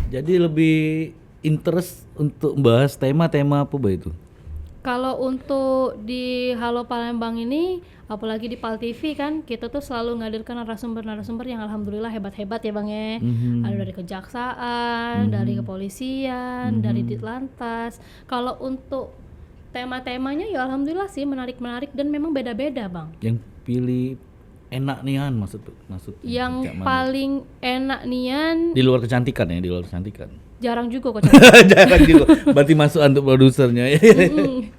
Jadi lebih interest untuk bahas tema-tema apa bah itu? Kalau untuk di Halo Palembang ini, apalagi di Pal TV kan, kita tuh selalu ngadirkan narasumber-narasumber yang alhamdulillah hebat-hebat ya Bang ya. Ada dari kejaksaan, dari kepolisian, dari Ditlantas. Kalau untuk tema-temanya ya alhamdulillah sih menarik-menarik dan memang beda-beda Bang. Yang pilih enak nian maksudnya. Yang paling enak nian Di luar kecantikan ya, di luar kecantikan. jarang juga kok Jarang juga. Berarti masuk untuk produsernya.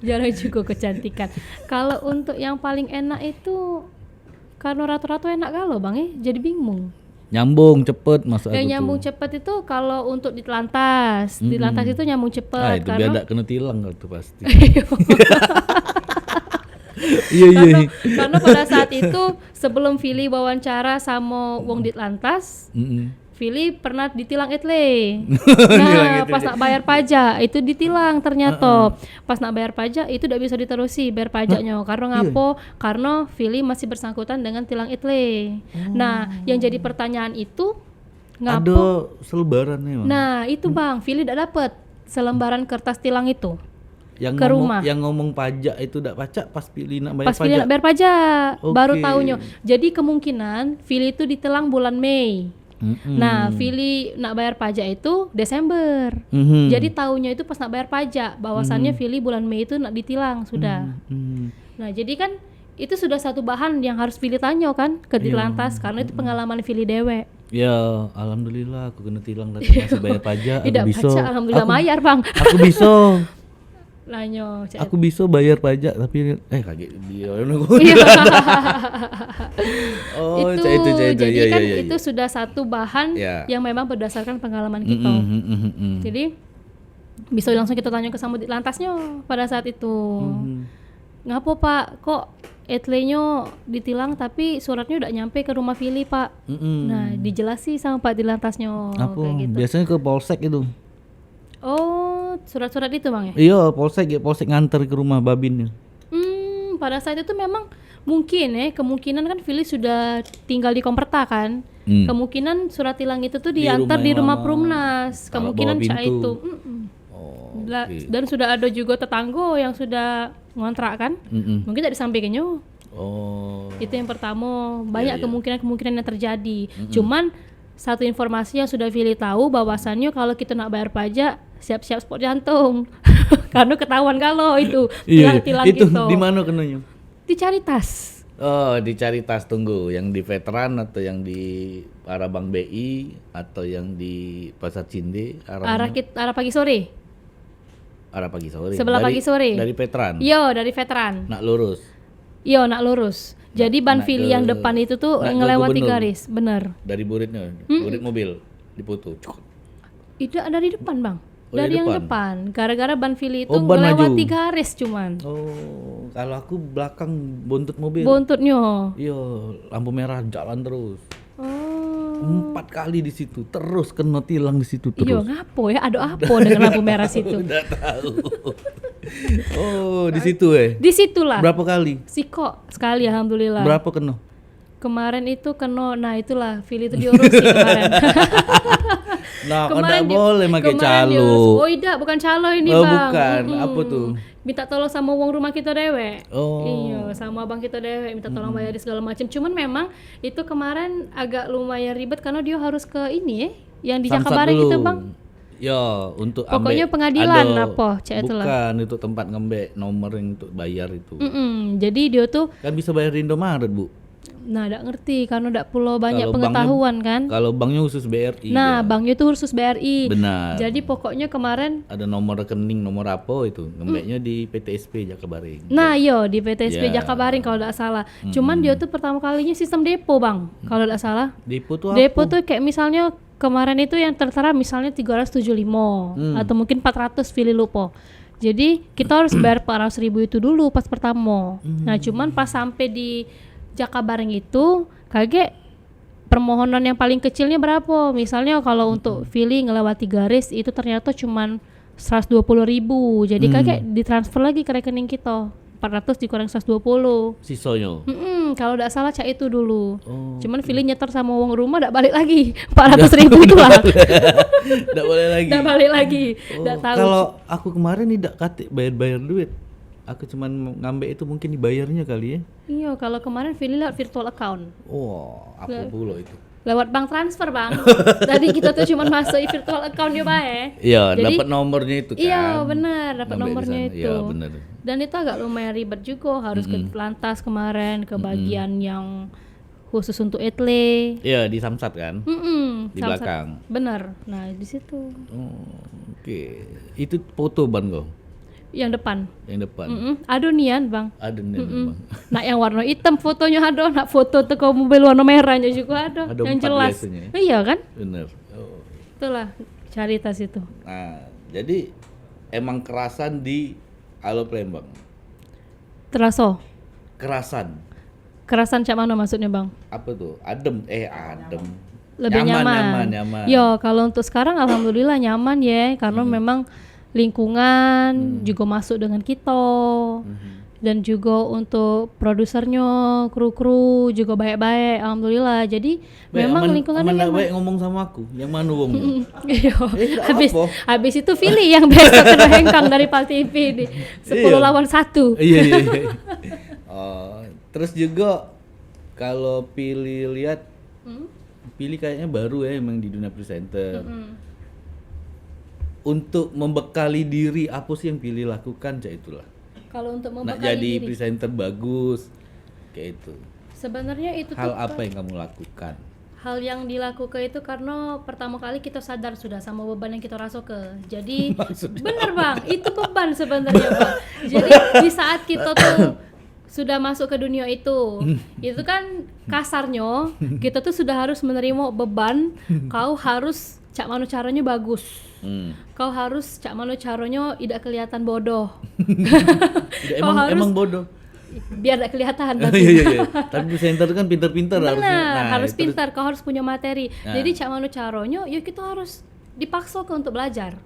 jarang juga kecantikan. Kalau untuk yang paling enak itu karena rata-rata enak kalau Bang ya, jadi bingung. Nyambung cepet masuk aku Nyambung tuh. cepet itu kalau untuk Ditlantas. Ditlantas itu nyambung cepet Ah itu biar karena gak kena tilang kalau tuh pasti. Iya. karena pada saat itu sebelum Vili wawancara sama wong Ditlantas, Vili pernah ditilang etle. Nah, pas nak bayar pajak itu ditilang ternyata. Pas nak bayar pajak itu tidak bisa diterusi bayar pajaknya. Karena ngapo? Karena Vili masih bersangkutan dengan tilang etle. Nah, yang jadi pertanyaan itu ngapo? Ada selebarannya Bang. Nah, itu Bang, Vili tidak dapat selembaran kertas tilang itu. Yang ke ngomong, rumah. Yang ngomong pajak itu udah pajak pas pilih nak bayar Pas pajak. Vili nak bayar pajak, baru Oke. tahunya. Jadi kemungkinan Vili itu ditilang bulan Mei. Nah, Vili nak bayar pajak itu Desember. Jadi tahunya itu pas nak bayar pajak, bahwasannya Vili bulan Mei itu nak ditilang sudah. Nah, jadi kan itu sudah satu bahan yang harus Vili tanya kan ke Ditlantas karena itu pengalaman Vili dewe. Ya, alhamdulillah aku kena tilang tapi masih bayar pajak. Tidak Aku bisa. pajak, alhamdulillah bayar Bang. Aku bisa. Lanyo, Aku bisa bayar pajak tapi kaget dia. Oh, itu jadi Iya, kan iya. itu sudah satu bahan Ya. yang memang berdasarkan pengalaman kita. Jadi bisa langsung kita tanya ke sama Ditlantasnya pada saat itu. Ngapo Pak, kok etlenya ditilang tapi suratnya udah nyampe ke rumah Vili Pak. Nah, dijelasi sama Pak Ditlantasnya Apa? kayak gitu. Biasanya ke polsek itu. Oh, surat-surat itu Bang ya? Iya, polsek nganter ke rumah babinnya. Pada saat itu memang mungkin ya, kemungkinan kan Vili sudah tinggal di Komperta kan. Kemungkinan surat tilang itu tuh diantar rumah di yang rumah lama. Perumnas. Kalau Kemungkinan bawa cak pintu. itu. Oh. Dan sudah ada juga tetangga yang sudah ngontrak kan. Mungkin tidak disampaikannya. Oh. Itu yang pertama. Banyak kemungkinan yang terjadi. Cuman satu informasi yang sudah Vili tahu bahwasannya kalau kita nak bayar pajak siap-siap spot jantung. Karena ketahuan kalau itu tilang-tilang Itu gitu. di mana kenanya? Dicari tas. Oh, dicari tas tunggu. Yang di Veteran atau yang di arah Bank BI atau yang di Pasar Cinde Arah pagi sore. arah pagi sore. Sebelah pagi sore. Dari Veteran. Iya, dari Veteran. Nak lurus. Iya, nak lurus. Jadi ban nak Vili ke- yang depan itu tuh nak ke ngelewati Gubernur. garis, bener. Dari buritnya, burit mobil dipoto. Itu dari depan, Bang. Oh, Dari dari yang depan? depan. Gara-gara ban Vili itu Oh, ban ngelewati maju. garis cuman. Oh, kalau aku belakang buntut mobil. Buntutnya. Iya, lampu merah jalan terus. Oh. 4 kali di situ, terus kena tilang di situ Iya, terus. ngapo ya? Ada apa dengan lampu merah situ? Udah tahu. Oh, di situ Disitulah. Berapa kali? Siko sekali alhamdulillah. Berapa kena? Kemarin itu kena, nah itulah Vili itu diurusi kemarin. Nah, Kemarin enggak boleh pakai kemarin calo. diurus. Oh tidak, bukan calo ini Oh, Bang. bukan. Apa tuh? Minta tolong sama wong rumah kita dewe. Oh. Iya, sama abang kita dewe minta tolong bayar segala macam. Cuman memang itu kemarin agak lumayan ribet karena dia harus ke ini yang di Samsat Jakabareng dulu. itu Bang. Ya, untuk Pokoknya ambek- pengadilan ada- apa, cek itulah. Bukan, itu tempat ngembek nomor yang untuk bayar itu. Jadi dia tuh, Kan bisa bayar di Indomaret, Bu. nah tidak ngerti karena tidak perlu banyak Kalau pengetahuan kan. Kalau banknya khusus BRI. Nah, ya. banknya itu khusus BRI. Benar. Jadi pokoknya kemarin, Ada nomor rekening, nomor apa itu. Ngembeknya di PTSP Jakabareng. nah yo di PTSP Ya. Jakabareng kalau tidak salah. Cuman dia tuh pertama kalinya sistem depo Bang, kalau tidak salah. Depo tuh apa? Depo tuh kayak misalnya kemarin itu yang tertera misalnya 375 atau mungkin 400 Vili lupa. Jadi kita harus bayar 400.000 itu dulu pas pertama. Nah cuman pas sampai di Jakabareng itu kaget permohonan yang paling kecilnya berapa? Misalnya kalau untuk Philly ngelewati garis itu ternyata cuman 120.000. Jadi kakek ditransfer lagi ke rekening kita. 400 dikurang 120. Sisanya. Kalau tidak salah cak itu dulu. Cuman Philly nyetor sama uang rumah tidak balik lagi. 400.000 itu lah. Tidak boleh lagi. Tidak balik lagi. Tidak tahu. Kalau aku kemarin tidak kate bayar duit. Aku cuman ngambil itu mungkin dibayarnya kali ya. Iya, kalau kemarin Philly lewat virtual account. Apa pula itu? Lewat bank transfer, Bang. Tadi kita tuh cuma masuk virtual account ya, Pak ya. Iya, Jadi, dapat nomornya itu kan. Iya, benar, dapat Ngambil di nomornya sana. itu. Iya, benar. Dan itu agak lumayan ribet juga, harus ke lantas kemarin ke bagian yang khusus untuk etle. Iya, di Samsat kan? Di Samsat. belakang. Benar. Nah, di situ. Oke. Itu foto ban kau Yang depan. yang depan. Aduh nian, Bang. Ada nih Bang. Nak yang warna hitam fotonya ada, nak foto teko mobil warna merahnya juga ada, Ada yang 4 jelas. biasanya. Iya kan? Bener. Itulah cari tas itu. Nah, jadi emang kerasan di Alo Palembang. Terasa. Kerasan. Cak mana maksudnya, Bang? Apa tuh? Adem. Lebih nyaman. Yo, kalau untuk sekarang alhamdulillah nyaman ya, karena memang lingkungan juga masuk dengan kita. Dan juga untuk produsernya, kru-kru juga baik-baik, alhamdulillah. Jadi memang lingkungannya nyaman. nyaman. Baik ngomong sama aku, yang mana wong? Iya. habis Habis itu Philly yang besok kena hengkang dari Pal TV di 10 lawan 1. Iya. Terus juga kalau pilih lihat, pilih kayaknya baru ya emang di dunia presenter. Untuk membekali diri apa sih yang pilih lakukan, itulah. Kalau untuk Nak membekali jadi diri, presenter bagus kayak itu. sebenarnya itu Hal tuh apa yang kamu lakukan? hal yang dilakukan itu karena pertama kali kita sadar sudah sama beban yang kita rasakan. Jadi bener Bang, itu beban sebenarnya Bang. Jadi di saat kita tuh sudah masuk ke dunia itu kan kasarnya kita tuh sudah harus menerima beban. Kau harus cak mana caranya bagus. Kau harus cak mana caranya tidak kelihatan bodoh. Emang bodoh. Biar tidak kelihatan tapi. Iya. Tapi presenter kan pintar-pintar harusnya. Benar, harus pintar, kau harus punya materi. Jadi cak mana caranya, ya kita harus dipaksa ke untuk belajar.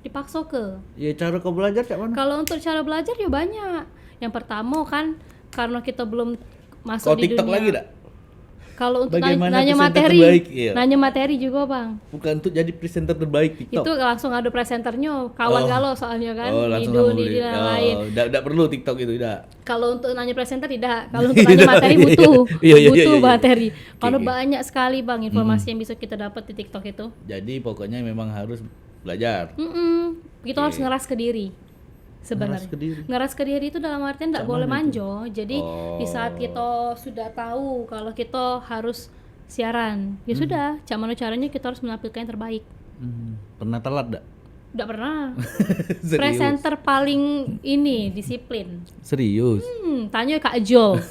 Dipaksa ke. Ya cara kau belajar cak mana? Kalau untuk cara belajar ya banyak. Yang pertama kan karena kita belum masuk Kau di TikTok dunia. lagi tak? Kalau untuk Bagaimana nanya presenter materi, terbaik? Iya. nanya materi juga Bang. Bukan untuk jadi presenter terbaik TikTok. Itu langsung ada presenternya, kawan galau soalnya kan. Langsung Idu sama di beli. lain. Tidak perlu TikTok itu, tidak. Kalau untuk nanya presenter tidak, kalau untuk nanya materi butuh, butuh materi. Karena banyak sekali Bang informasi yang bisa kita dapat di TikTok itu. Jadi pokoknya memang harus belajar. Kita harus ngeras ke diri. Sebenarnya ngeras ke diri itu dalam artian tidak boleh manjo. Jadi di saat kita sudah tahu kalau kita harus siaran, ya sudah, cak mana caranya kita harus menampilkan yang terbaik. Pernah telat enggak? Tidak pernah. Presenter paling ini disiplin. Serius? Tanya Kak Jo.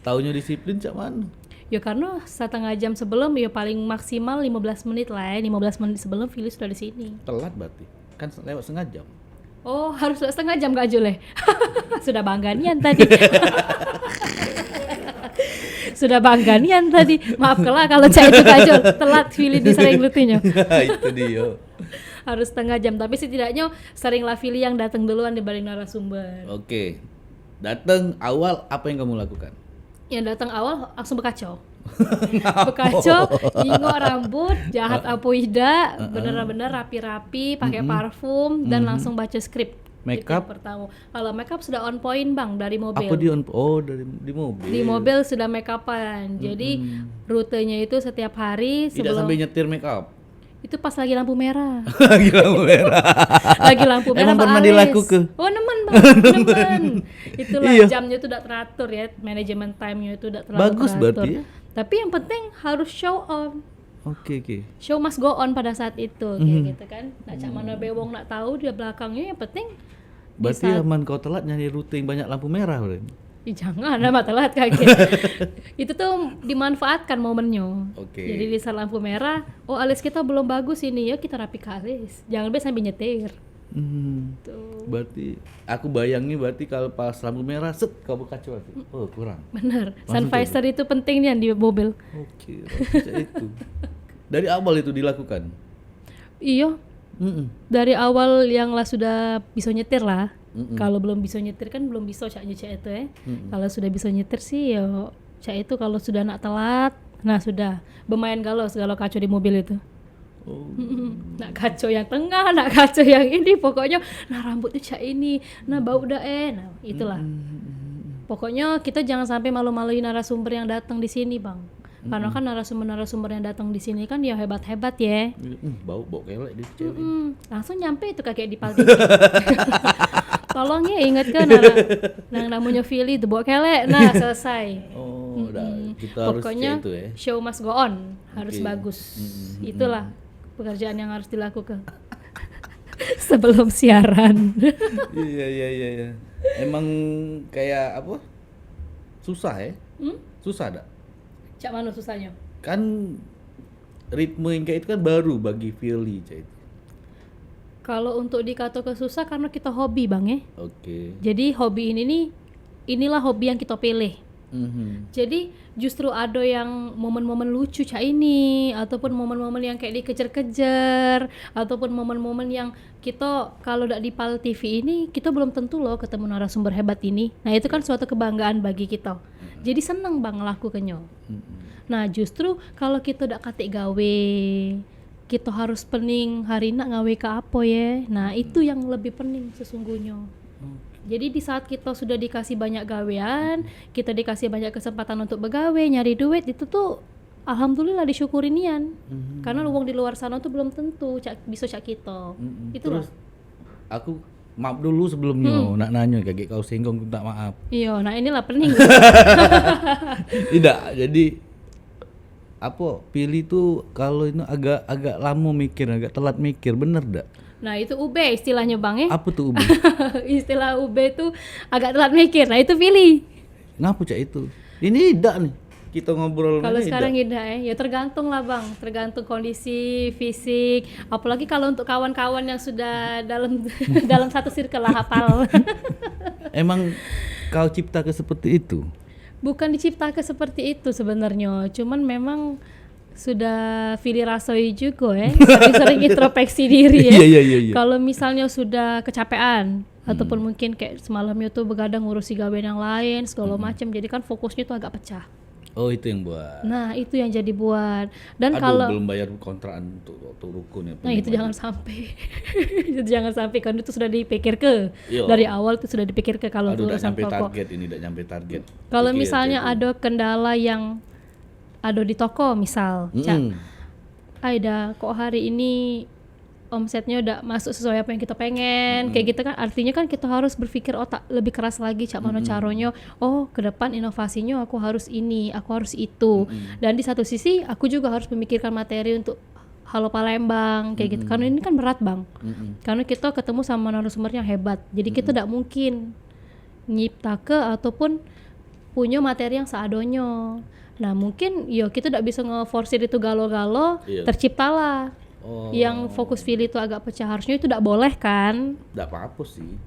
Taunya disiplin cak mana? Ya karena setengah jam sebelum, ya paling maksimal 15 menit lah ya. 15 menit sebelum Philly sudah di sini. Telat berarti? Kan lewat setengah jam. Oh, harus setengah jam Kak Jo leh. Sudah bangganian tadi. Sudah bangganian tadi. Maafkanlah kalau cak itu Kak Jo telat Philly disering lutinya. Itu dia. Harus setengah jam, tapi setidaknya seringlah Philly yang datang duluan dibanding narasumber. Oke. Datang awal apa yang kamu lakukan? Yang datang awal langsung bekacau. Bekacau, ingok rambut, jahat apa tidak, bener-bener rapi-rapi, pakai parfum dan langsung baca skrip. Makeup pertama. Kalau makeup sudah on point Bang dari mobil. Apa di di mobil. Di mobil sudah makeupan. Jadi rutenya itu setiap hari Tidak sebelum sampai nyetir makeup. itu pas lagi lampu merah. Lagi lampu merah. Lagi lampu merah. Emang Pak pernah Aris. dilakukan? Oh nemen Bang, nemen. Itulah jamnya itu udah teratur ya, manajemen time-nya itu udah terlalu Bagus teratur. berarti ya? Tapi yang penting harus show on. Oke. Show must go on pada saat itu kayak gitu kan. Nak cak mana bewong nak tahu dia belakangnya, yang penting Berarti aman kau telat nyanyi rute yang banyak lampu merah. jangan ada telat kaget. Itu tuh dimanfaatkan momennya. Oke. Jadi di saat lampu merah, oh alis kita belum bagus ini ya, kita rapi ke alis. Jangan sampai nyetir. Tuh. Berarti aku bayangin berarti kalau pas lampu merah set kabel kaca berarti. Oh, kurang. Bener, sun Langsung visor itu penting nih di mobil. Oke, bisa itu. Dari awal itu dilakukan. Iya, Mm-mm. dari awal yang lah sudah bisa nyetir lah. Mm-mm. Kalau belum bisa nyetir kan belum bisa cak nyecek itu ya. Kalau sudah bisa nyetir sih ya cak itu kalau sudah nak telat, nah sudah bermain galau segala kacau di mobil itu. Oh. Nak kacau yang tengah, nak kacau yang ini, pokoknya nah rambutnya cak ini, nah bau dah nah itulah. Pokoknya kita jangan sampai malu-maluin narasumber yang datang di sini bang. Karena kan narasumber yang datang di sini kan ya hebat-hebat ya. Bau kelek dia cewek. Langsung nyampe itu kakek di Palti. Tolong ya ingatkan yang namanya Philly itu bawa kelek. Nah selesai. Oh, udah kita harus Pokoknya itu ya. show must go on, harus Oke. bagus. Itulah pekerjaan yang harus dilakukan sebelum siaran. Iya. Emang kayak apa? Susah ya? Susah dak? Cak mana susahnya? Kan ritme yang kayak itu kan baru bagi Philly cak itu. Kalau untuk dikata ke susah karena kita hobi bang ya. Oke. Jadi hobi ini nih, inilah hobi yang kita pilih. Jadi justru ada yang momen-momen lucu cak ini, ataupun momen-momen yang kayak dikejar-kejar, ataupun momen-momen yang kita kalau udah di Pal TV ini kita belum tentu loh ketemu narasumber hebat ini. Nah itu kan suatu kebanggaan bagi kita. Jadi seneng bang ngelakukannya. Nah justru kalau kita udah katik gawe, kita harus pening hari nak ngawe ke apa ya. Nah itu yang lebih pening sesungguhnya. Jadi di saat kita sudah dikasih banyak gawean, kita dikasih banyak kesempatan untuk begawe, nyari duit, itu tuh alhamdulillah disyukurin nian. Karena uang di luar sana tuh belum tentu bisa cak kita. Itulah. Terus aku maaf dulu sebelumnya nak nanya kayak kau singgung minta maaf. Iya, nah inilah pening. Tidak, jadi apa pilih tuh kalau itu agak lama mikir, agak telat mikir, bener dak? Nah itu UB istilahnya bang ya. Apa tuh Ubi? Istilah UB tuh agak telat mikir. Nah itu pilih. Ngapa cak itu? Ini tidak nih. Kita ngobrol Kalau ini sekarang tidak. tidak ya tergantung lah bang, tergantung kondisi fisik. Apalagi kalau untuk kawan-kawan yang sudah dalam dalam satu circle lah hafal. Emang kau cipta ke seperti itu? Bukan diciptakan seperti itu sebenarnya, cuman memang sudah Philly rasoi juga ya, sering introspeksi diri ya. Iya. Kalau misalnya sudah kecapean ataupun mungkin kayak semalamnya tuh begadang ngurusi gawe yang lain segala macam, jadi kan fokusnya tuh agak pecah. Oh itu yang buat. Nah itu yang jadi buat. Dan Aduh, kalau belum bayar kontrakan untuk rukun ya. nah itu jangan sampai, itu jangan sampai kan itu sudah dipikir ke Iya. dari awal itu sudah dipikir ke kalau Aduh, udah urusan nyampe pokok. target ini, udah nyampe target. Kalau Pikir, misalnya cak itu. ada kendala yang ada di toko misal, Cak, Aida kok hari ini omsetnya udah masuk sesuai apa yang kita pengen, kayak gitu kan artinya kan kita harus berpikir otak lebih keras lagi cak mana caranya, oh ke depan inovasinya aku harus ini, aku harus itu, dan di satu sisi aku juga harus memikirkan materi untuk Halo Palembang kayak gitu, karena ini kan berat bang, karena kita ketemu sama narasumber yang hebat, jadi kita tidak mungkin nyiptake ataupun punya materi yang seadonyo. Nah mungkin ya kita tidak bisa ngeforsir itu galo-galo, Iya. terciptalah yang fokus Philly itu agak pecah, harusnya itu tidak boleh kan. Nggak apa-apa sih.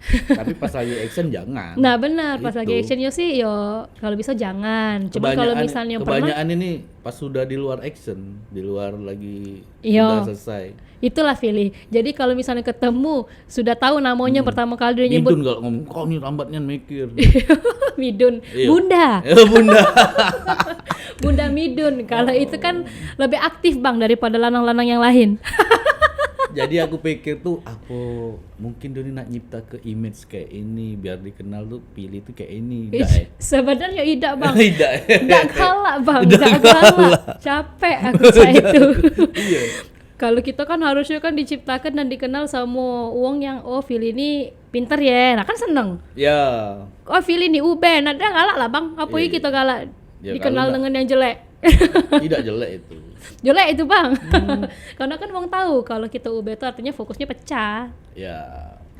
Tapi pas lagi action jangan. Nah benar, pas Itu. lagi actionnya sih yo kalau bisa jangan. Cuma kalau misalnya pernah, kebanyakan ini pas sudah di luar action, di luar lagi Iya. sudah selesai. itulah Philly. Jadi kalau misalnya ketemu sudah tahu namanya pertama kali dia nyebut Midun kalau ngomong, kok nih lambatnya mikir. Midun, Iya. Bunda. Bunda. Bunda Midun. Kalau itu kan lebih aktif bang daripada lanang-lanang yang lain. Jadi aku pikir tuh apa mungkin dia nak nyipta ke image kayak ini biar dikenal tuh pilih tuh kayak ini. Nggak, ya? Sebenarnya tidak bang. Tidak. Nggak galak bang, nggak galak. Capek aku saya itu. Iya. Kalau kita kan harusnya kan diciptakan dan dikenal sama uang yang oh Philly ini pinter ya, nah kan seneng. Ya. Oh Philly ini Uben, nah dia galak lah bang. Apa Iya. kita galak? Ya, Dikenal kalau dengan yang jelek. Tidak jelek itu. Jelek itu bang. Karena kan uang tahu kalau kita UB itu artinya fokusnya pecah. Ya.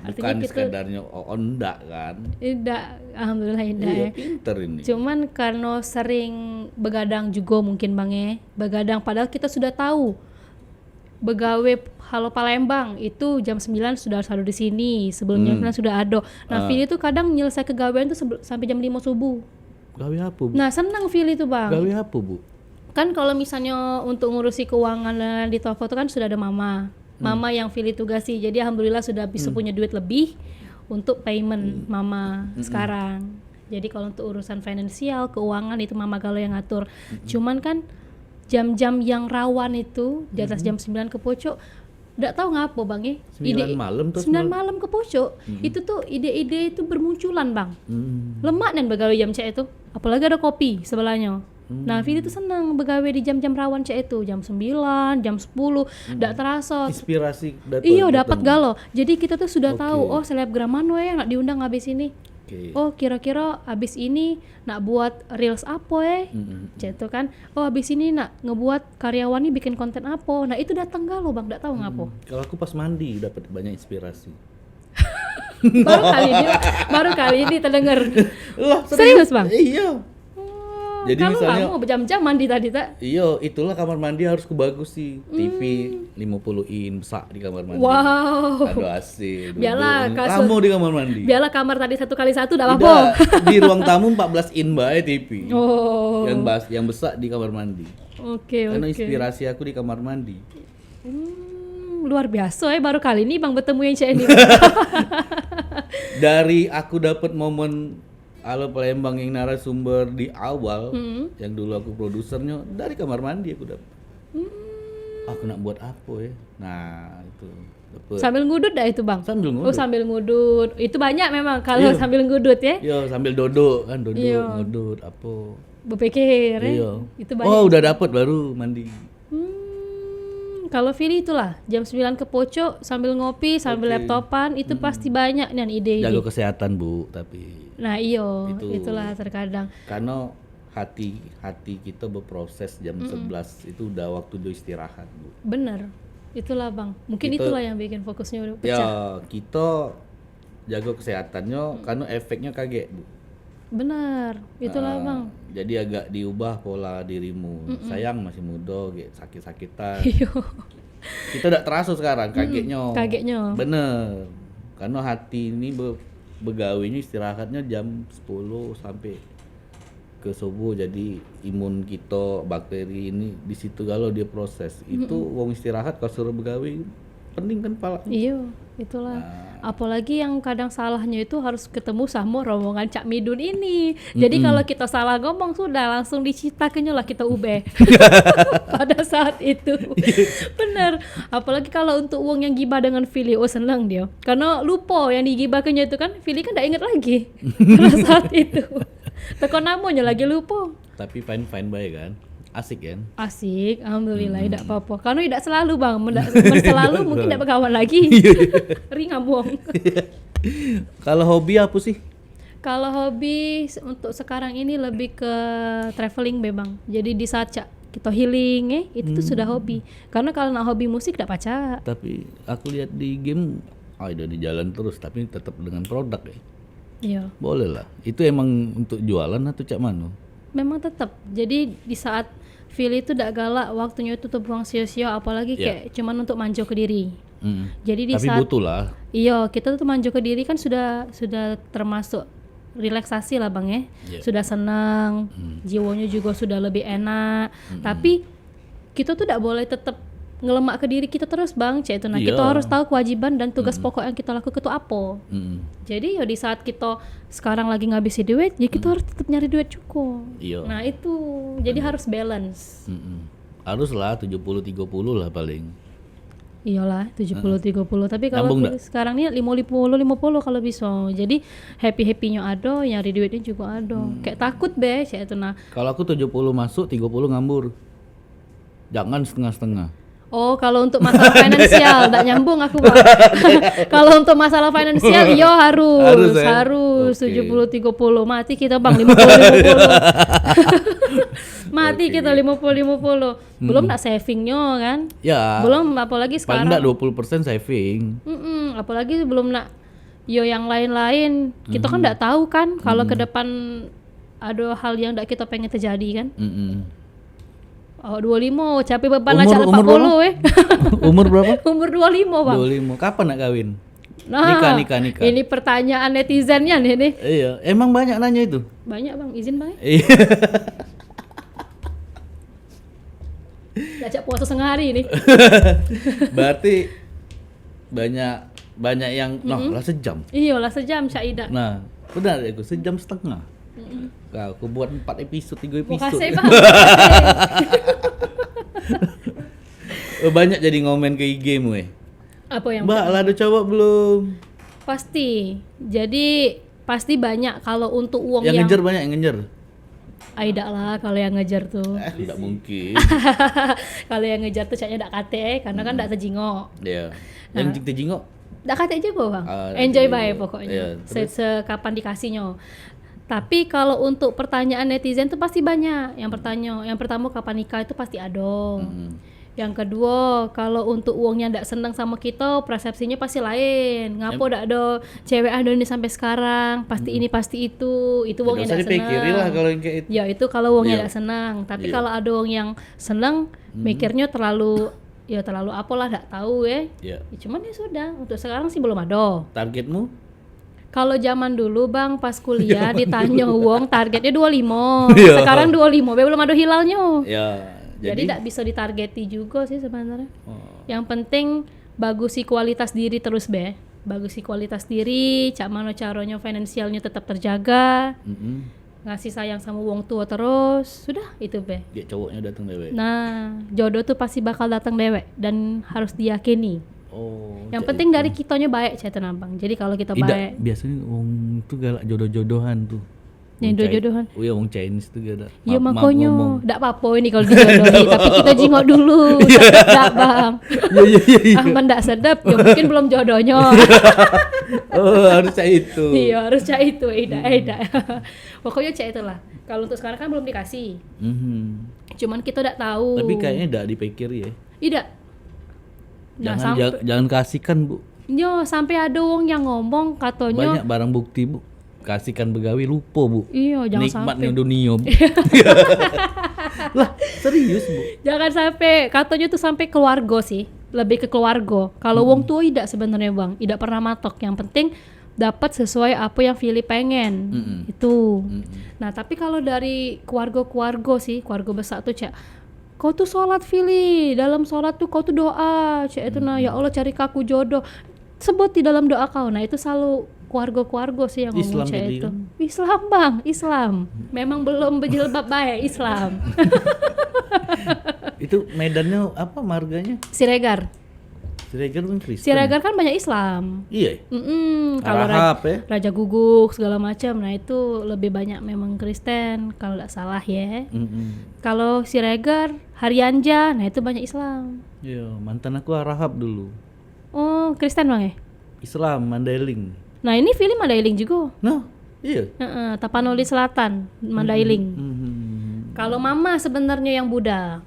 Artinya Bukan kita- sekedarnya enggak kan. Tidak, alhamdulillah tidak Iya, ya. pinter ini. Cuman karena sering begadang juga mungkin bang ya. Begadang padahal kita sudah tahu begawe Halo Palembang itu jam 9 sudah harus ada di sini, sebelum jam 9 sudah ada. Nah, Vili tuh kadang nyelesai kegawean tuh sampai jam 5 subuh. Gawe apa, Bu? Nah, senang Vili tuh, Bang. Gawe apa, Bu? Kan kalau misalnya untuk ngurusi keuangan di toko tuh kan sudah ada mama yang Vili tugasi, jadi alhamdulillah sudah bisa punya duit lebih untuk payment mama sekarang. Jadi kalau untuk urusan finansial, keuangan itu mama galau yang ngatur. Cuman kan jam-jam yang rawan itu di atas jam 9 ke pojok, nggak tahu ngapa Bang ya. 9 malam tuh 9 malam ke pojok. Itu tuh ide-ide itu bermunculan Bang. Lemak nih begawe jam cek itu, apalagi ada kopi sebelahnya. Nah, Vili tuh senang begawe di jam-jam rawan cek itu, jam 9, jam 10, nggak terasa. Inspirasi dapat galau. Jadi kita tuh sudah tahu, oh selebgram mana yang nak diundang habis ini. Oh kira-kira abis ini nak buat reels apa gitu kan. Oh abis ini nak ngebuat karyawan ini bikin konten apa. Nah itu datang galau Bang, nggak tahu ngapa. Kalau aku pas mandi dapat banyak inspirasi. baru kali ini terdengar. Lah, serius Bang? Iya. Jadi kalau misalnya kamu berjam-jam mandi tadi tak? Iya, itulah kamar mandi harus kebagus sih. TV 50 in besar di kamar mandi. Wow. Ada AC. Biarlah kamu di kamar mandi. Biarlah kamar tadi 1x1 enggak apa-apa. Di ruang tamu 14 in bae TV. Oh. Yang besar di kamar mandi. Oke. Karena inspirasi aku di kamar mandi. Luar biasa baru kali ini Bang bertemu yang cek ini. Dari aku dapat momen Halo Palembang yang narasumber di awal, yang dulu aku produsernya, dari kamar mandi aku dapat. Aku nak buat apa ya? Nah itu dapet. Sambil ngudut dah itu Bang? Sambil ngudut. Oh sambil ngudut, itu banyak memang kalau sambil ngudut ya? Iya sambil duduk kan, ngudut apa. Berpikir ya? Itu banyak. Oh udah dapet baru mandi. Kalau Vili itulah jam 9 ke pojok sambil ngopi, sambil laptopan, itu pasti banyak nih ide-ide. Jaga kesehatan Bu, tapi nah itulah terkadang karena hati kita berproses jam 11 itu udah waktu dia istirahat Bu. Bener, itulah Bang, mungkin itulah yang bikin fokusnya udah pecah. Ya kita jaga kesehatannya karena efeknya kaget Bu. Bener, itulah Bang. Jadi agak diubah pola dirimu. Sayang masih muda, sakit-sakitan. Kita udah terasa sekarang kagetnya. Bener, karena hati ini begawainya istirahatnya jam 10 sampai ke subuh, jadi imun kita bakteri ini di situ kalau dia proses itu wong istirahat kalau suruh begawe pening kan pala. Iya, itulah. Apalagi yang kadang salahnya itu harus ketemu sama rombongan Cak Midun ini. Jadi kalau kita salah ngomong sudah langsung dicitakannya lah kita ube. Pada saat itu. Bener. Apalagi kalau untuk uang yang gibah dengan Vili, oh senang dia. Karena lupa yang digibahkannya itu kan Vili kan enggak ingat lagi pada saat itu. Tekan namanya lagi lupa. Tapi fine baik kan. Asik kan? Asik, alhamdulillah tidak apa-apa. Karena tidak selalu Bang, selalu mungkin tidak berkawan lagi. Ring ngambung. Kalau hobi apa sih? Kalau hobi untuk sekarang ini lebih ke traveling Bang. Jadi di saat kita healing itu tuh sudah hobi. Karena kalau nak hobi musik tidak pacar. Tapi aku lihat di game, udah di jalan terus tapi tetap dengan produk ya. Iya. Boleh lah. Itu emang untuk jualan atau cak mano? Memang tetap. Jadi di saat Vili itu tidak galak, waktunya itu terbuang sia-sia, apalagi kayak cuman untuk manjo ke diri. Jadi di tapi saat butuh lah. Iya, kita tuh manjo ke diri kan sudah termasuk relaksasi lah Bang ya. Sudah senang, jiwanya juga sudah lebih enak. Tapi kita tuh tidak boleh tetap ngelemak ke diri kita terus Bang, itu. Nah, kita harus tahu kewajiban dan tugas pokok yang kita lakukan itu apa. Jadi ya di saat kita sekarang lagi ngabisin duit, ya kita harus tetap nyari duit cukup. Nah, itu. Jadi harus balance. Harus lah 70-30 lah paling. Iyalah 70-30, tapi kalau sekarang ini 50-50 kalau bisa. Jadi happy-happynya ada, nyari duitnya juga ada. Kayak takut itu. Nah, kalau aku 70 masuk, 30 ngambur. Jangan setengah-setengah. Oh, kalau untuk masalah finansial enggak nyambung aku Bang. Kalau untuk masalah finansial iya harus 70-30. Mati kita Bang 50-50. Mati kita 50-50. Belum nak savingnya kan? Ya. Belum apalagi sekarang. Paling enggak 20% saving. Apalagi belum nak yang lain-lain. Kita kan enggak tahu kan kalau ke depan ada hal yang enggak kita pengen terjadi kan? Oh 25, capek beban acara 40 Umur berapa? Umur 25 bang. 25, kapan nak kawin? Nah, nikah. Ini pertanyaan netizennya nih. Iya, emang banyak nanya itu? Banyak bang, izin bang ya? Iya. Gajak puasa setengah hari nih. Berarti banyak yang lah sejam. Iya lah sejam Syaidah. Nah, benar aku 1,5 jam. Nah, aku buat 4 episode, 3 episode. Makasih bang. Banyak jadi ngomen ke IG-mu Apa yang Mbak, lah ada cowok belum? Pasti. Jadi pasti banyak kalau untuk uang yang ngejar banyak yang ngejar. Aida lah kalau yang ngejar tuh. Tidak mungkin. Kalau yang ngejar tuh caknya dak kate karena kan dak tejingok. Iya. Yang tejingok dak kate aja kok bang. Enjoy bae pokoknya. Sekapan dikasihnya. Tapi kalau untuk pertanyaan netizen tuh pasti banyak yang bertanya. Yang pertama kapan nikah itu pasti ada. Yang kedua, kalau untuk uangnya ndak senang sama kita, persepsinya pasti lain. Ngapo ndak ada cewek ada ini sampai sekarang, pasti ini pasti itu uangnya ndak senang. Dipikirin lah kalau yang kayak itu. Ya itu kalau uangnya ndak senang. Tapi kalau ada uang yang senang, mikirnya terlalu apalah ndak tahu ya. Ya. Cuman ya sudah, untuk sekarang sih belum ada. Targetmu? Kalau zaman dulu bang, pas kuliah ditanya uang targetnya 25. Sekarang 25, belum ada hilalnya. Ya. Jadi tidak bisa ditargeti juga sih sebenarnya. Yang penting bagusi kualitas diri terus bagusi kualitas diri, cak mana caranya finansialnya tetap terjaga, ngasih sayang sama wong tua terus, sudah itu Ya cowoknya datang dewek. Nah jodoh tuh pasti bakal datang dewek dan harus diyakini. Yang penting dari kitanya baik cak tenang. Jadi kalau kita baik. Biasanya wong tuh galak jodoh-jodohan tuh. Yang jodohan. Oh iya, wong Chinese tuh gak ada. Iya makanya, enggak apa-apa ini kalau dijodohi, tapi kita jingok dulu. Enggak, Bang. Iya. Ahmad enggak sedap, ya mungkin belum jodohnya. Harus cak itu. Iya, harus cak itu, Ida. Pokoknya cak itulah. Kalau untuk sekarang kan belum dikasih. Cuman kita enggak tahu. Tapi kayaknya enggak dipikir ya. Tidak. Jangan kasihkan, Bu. Yo, sampai ada wong yang ngomong katanya banyak barang bukti, Bu. Kasihkan begawi lupa, Bu. Iya, jangan nikmatnya sampai. dunia, Bu. Lah, serius, Bu. Jangan sampai, katanya tuh sampai keluarga sih. Lebih ke keluarga. Kalau wong tua tidak sebenarnya, Bang. Tidak pernah matok. Yang penting dapat sesuai apa yang Philip pengen. Itu. Nah, tapi kalau dari keluarga sih, keluarga besar tuh cak, kau tuh sholat Philip. Dalam sholat tuh kau tuh doa. Cak itu nah, ya Allah cari kaku jodoh. Sebut di dalam doa kau. Nah, itu selalu keluarga sih yang ngomong cek itu. Islam bang, Islam. Memang belum berjilbab baik Islam. Itu medannya apa marganya? Siregar. Siregar kan Kristen. Siregar kan banyak Islam. Iya. Kalau Raja Guguk segala macam, nah itu lebih banyak memang Kristen kalau nggak salah ya. Kalau Siregar, Haryanja, nah itu banyak Islam. Iya, mantan aku Arahap dulu. Oh, Kristen bang ya? Islam, Mandailing. Nah ini film Mandailing juga. Nah, iya. Tapanuli Selatan, Mandailing. Kalau Mama sebenarnya yang Buddha.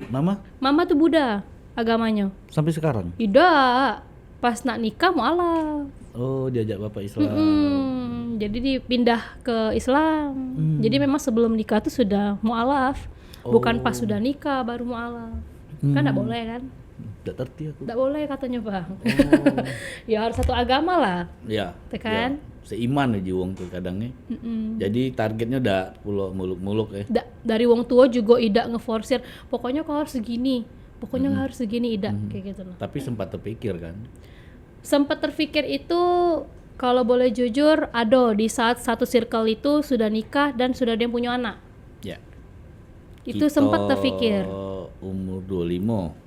Mama tuh Buddha agamanya. Sampai sekarang? Tidak. Pas nak nikah mualaf. Oh, diajak bapak Islam. Jadi dipindah ke Islam. Jadi memang sebelum nikah tuh sudah mualaf. Bukan pas sudah nikah baru mualaf. Kan enggak boleh kan? Tidak terti aku. Tidak boleh katanya bang. Ya harus satu agama lah. Ya. Kan? Ya. Seiman aja wong tuh kadangnya. Jadi targetnya udah muluk-muluk ya. Dari wong tua juga idak ngeforsir. Pokoknya kau harus segini. Pokoknya harus segini idak kayak gitu loh. Tapi sempat terpikir kan? Sempat terpikir itu kalau boleh jujur ada di saat satu circle itu sudah nikah dan sudah dia punya anak. Ya. Itu sempat terpikir. Umur 25.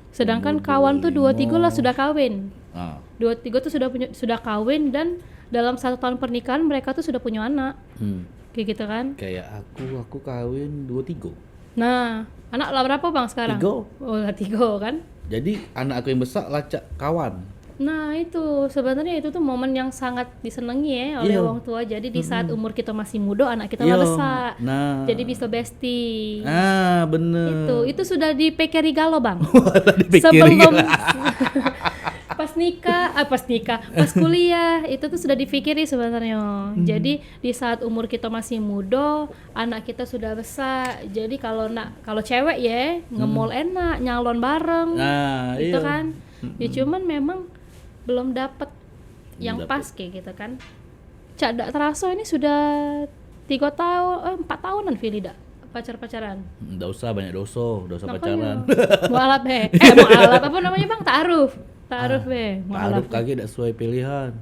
Sedangkan kawan tuh 23 lah sudah kawin. 23 tuh sudah kawin dan dalam 1 tahun pernikahan mereka tuh sudah punya anak. Kayak gitu kan? Kayak aku kawin 23. Nah, anak lah berapa bang sekarang? 3. Oh lah 3 kan? Jadi anak aku yang besar lacak kawan. Nah itu sebenarnya itu tuh momen yang sangat disenangi ya oleh orang tua. Jadi di saat umur kita masih muda, anak kita lah besar. Nah. Jadi bisa bestie. Bener. Itu sudah dipikiri galau bang. Sebelum pas pas kuliah itu tuh sudah dipikiri sebenarnya. Jadi di saat umur kita masih muda, anak kita sudah besar. Jadi kalau cewek ya nge-mall enak, nyalon bareng. Nah, itu iya. kan. Ya cuman memang belum dapat yang pas kayak gitu kan. Cak dak terasa ini sudah 4 tahunan Fili dak pacaran. Nggak usah banyak dosa pacaran. Mualaf mualaf apa namanya bang? Ta'aruf Ta'aruf kaki tidak sesuai pilihan.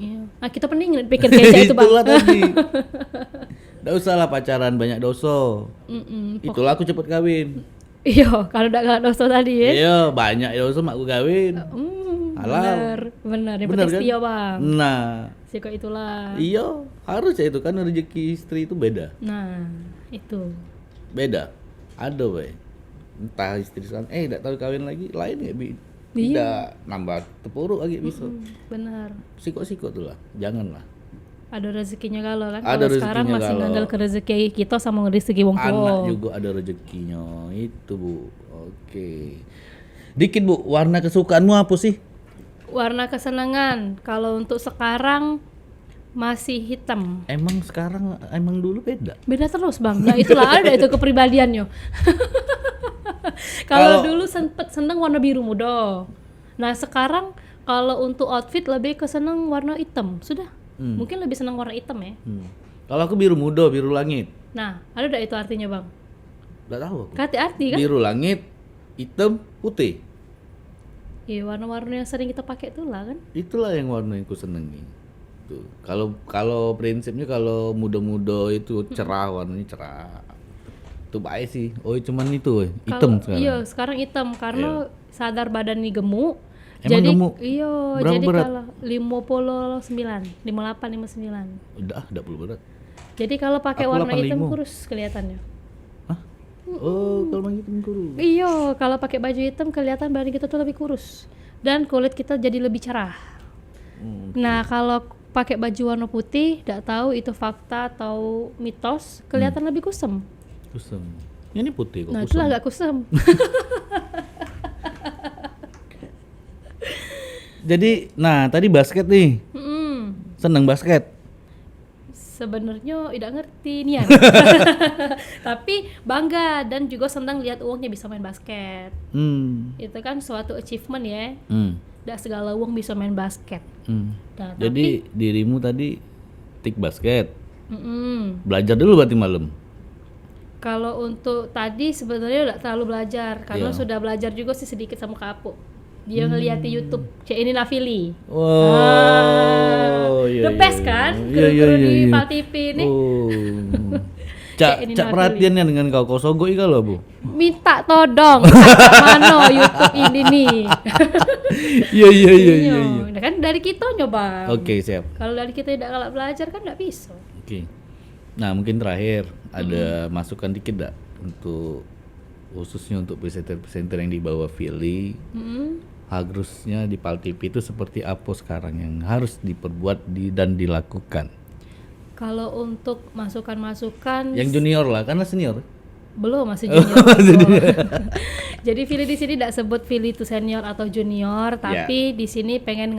Iya. Nah kita penting pikir kayak itu bang. Itulah tadi. Nggak usah lah pacaran banyak dosa. Itulah aku cepet kawin. Iya, kalau udah dosa tadi ya. Iya, banyak dosa mak aku kawin. Halal. Benar. Yang penting setia bang. Nah. Siko itulah. Iya, harus ya itu kan rezeki istri itu beda. Nah, itu. Beda. Ada weh. Entah istri sekarang, tidak tahu kawin lagi, lain nggak bi. Iya. Tidak nambah tepuruk lagi bisa. Benar. Siko tuh lah, janganlah. Ada rezekinya kalau kan. Ada kalau sekarang rezekinya masih galau. ngandel ke rezeki kita sama rezeki wong tua. Anak juga ada rezekinya, itu Bu. Oke. Dikit Bu, warna kesukaanmu apa sih? Warna kesenangan kalau untuk sekarang masih hitam. Emang dulu beda. Beda terus bang. Nah itulah ada itu kepribadiannya. Kalau dulu sempet seneng warna biru muda. Nah sekarang kalau untuk outfit lebih ke seneng warna hitam. Sudah. Mungkin lebih seneng warna hitam ya. Kalau aku biru muda, biru langit. Nah ada itu artinya bang? Nggak tahu aku. Arti kan? Biru langit, hitam, putih. Iya warna-warna yang sering kita pakai tuh lah kan. Itulah yang warna yang ku senengi. Tuh. Kalau prinsipnya kalau muda-muda itu cerah, warnanya cerah. Itu baik sih. Oh cuman itu hitam sekarang. Iya sekarang hitam karena sadar badan nih gemuk. Emang jadi gemuk? Iya. Berapa jadi berat? kalau 59, 58, 59. Udah perlu berat. Jadi kalau pakai Aku warna 85. hitam kurus kelihatannya. Oh, kalau begitu kurus. Iya, kalau pakai baju hitam kelihatan badan kita tuh lebih kurus dan kulit kita jadi lebih cerah. Nah, kalau pakai baju warna putih, tidak tahu itu fakta atau mitos, kelihatan lebih kusem. Kusem. Ini putih kok. Nah, kusem. itulah agak kusem. Jadi, tadi basket nih. Seneng basket. Sebenarnya tidak ngerti nian. Tapi bangga dan juga senang lihat uangnya bisa main basket. Itu kan suatu achievement ya. Tidak segala uang bisa main basket. Nah, jadi dirimu tadi tik basket. Belajar dulu berarti malam. Kalau untuk tadi sebenarnya tidak terlalu belajar karena sudah belajar juga sih sedikit sama Kak Apu. Dia ngeliat di YouTube, ini Nafili. Wow, the best kan? Iya. Di Pal TV ini. Cak perhatiannya dengan kau sogok ika loh Bu. Minta todong, mana YouTube ini nih. Iya. Nah, kan dari kita nyoba. Oke, siap. Kalau dari kita tidak galak belajar kan tidak bisa. Oke. Nah mungkin terakhir ada masukan dikit dak untuk khususnya untuk presenter yang dibawa Fili. Harusnya di Pal TV itu seperti apa sekarang yang harus diperbuat dan dilakukan? Kalau untuk masukan-masukan yang junior lah, karena senior belum masih junior. Jadi Fili di sini tidak sebut Fili itu senior atau junior, tapi di sini pengen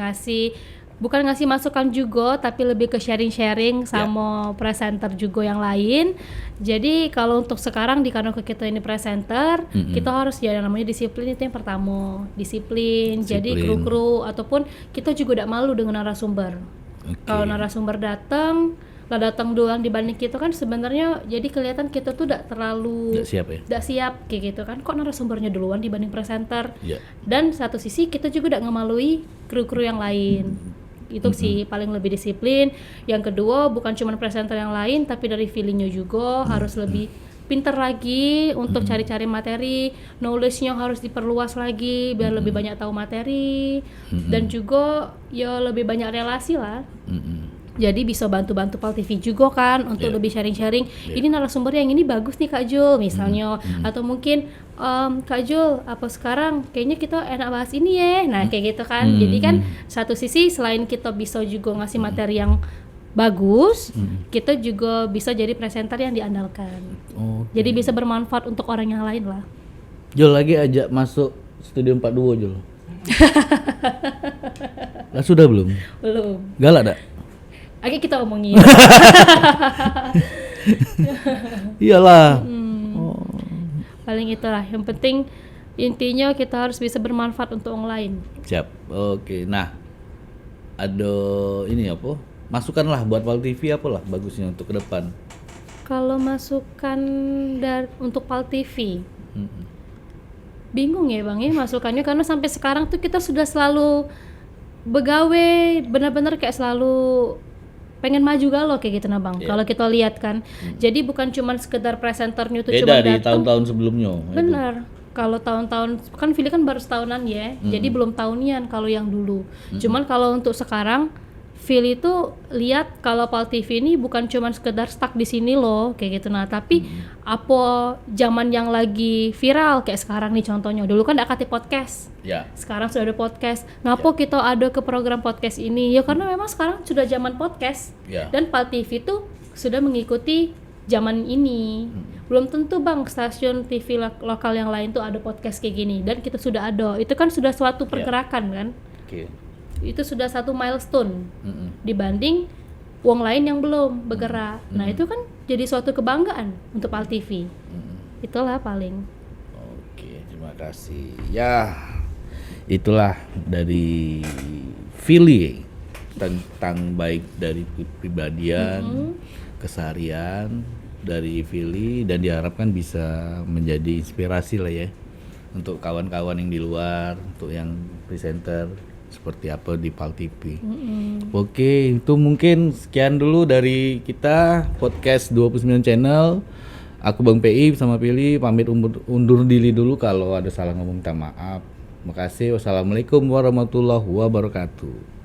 bukan ngasih masukan juga, tapi lebih ke sharing-sharing sama presenter juga yang lain. Jadi kalau untuk sekarang karena kita ini presenter, kita harus yang namanya disiplin, itu yang pertama. Disiplin. Jadi kru-kru ataupun kita juga tidak malu dengan narasumber. Kalau narasumber datang duluan dibanding kita kan sebenarnya jadi kelihatan kita tuh tidak terlalu tidak siap kayak gitu kan. Kok narasumbernya duluan dibanding presenter? Dan satu sisi kita juga tidak ngemalui kru-kru yang lain. Itu sih paling lebih disiplin. Yang kedua bukan cuma presenter yang lain tapi dari feelingnya juga harus lebih pinter lagi untuk cari-cari materi, knowledge-nya harus diperluas lagi biar lebih banyak tahu materi dan juga ya lebih banyak relasi lah. Jadi bisa bantu-bantu Pal TV juga kan untuk lebih sharing-sharing. Ini narasumber yang ini bagus nih Kak Jul misalnya, atau mungkin Kak Jul apa sekarang kayaknya kita enak bahas ini ya. Nah kayak gitu kan. Jadi kan satu sisi selain kita bisa juga ngasih materi yang bagus, kita juga bisa jadi presenter yang diandalkan. Jadi bisa bermanfaat untuk orang yang lain lah. Jul lagi ajak masuk Studio 42 Jul. Sudah belum? Belum. Galak dak? Oke, kita omongin. Iyalah. Paling itulah. Yang penting intinya kita harus bisa bermanfaat untuk orang lain. Siap. Oke. Nah, ada ini apa? Masukanlah buat Pal TV apalah bagusnya untuk ke depan. Kalau masukan untuk Pal TV, bingung ya Bang ya masukannya, karena sampai sekarang tuh kita sudah selalu begawe benar-benar kayak selalu pengen maju galau kayak gitu nah Bang. Kalau kita lihat kan, jadi bukan cuma sekedar presenternya itu cuma datang. Beda di tahun-tahun sebelumnya. Benar. Kalau tahun-tahun kan Philly kan baru setahunan ya, jadi belum tahunian kalau yang dulu. Cuman kalau untuk sekarang Philly itu lihat kalau Pal TV ini bukan cuma sekedar stuck di sini loh kayak gitu nah, tapi apa zaman yang lagi viral kayak sekarang nih contohnya. Dulu kan ada podcast. Ya. Sekarang sudah ada podcast. Ngapa kita ada ke program podcast ini? Ya karena memang sekarang sudah zaman podcast. Dan Pal TV itu sudah mengikuti zaman ini. Belum tentu Bang stasiun TV lokal yang lain tuh ada podcast kayak gini dan kita sudah ada. Itu kan sudah suatu pergerakan kan. Itu sudah satu milestone dibanding wong lain yang belum bergerak. Nah itu kan jadi suatu kebanggaan untuk Pal TV. Itulah paling. Oke, terima kasih. Ya, itulah dari Philly tentang baik dari kepribadian, keseharian dari Philly, dan diharapkan bisa menjadi inspirasi lah ya untuk kawan-kawan yang di luar, untuk yang presenter seperti apa di Pal TV. Oke, itu mungkin sekian dulu dari kita podcast 29 channel. Aku Bang PI bersama Philly pamit undur diri dulu, kalau ada salah ngomong minta maaf. Makasih. Wassalamualaikum warahmatullahi wabarakatuh.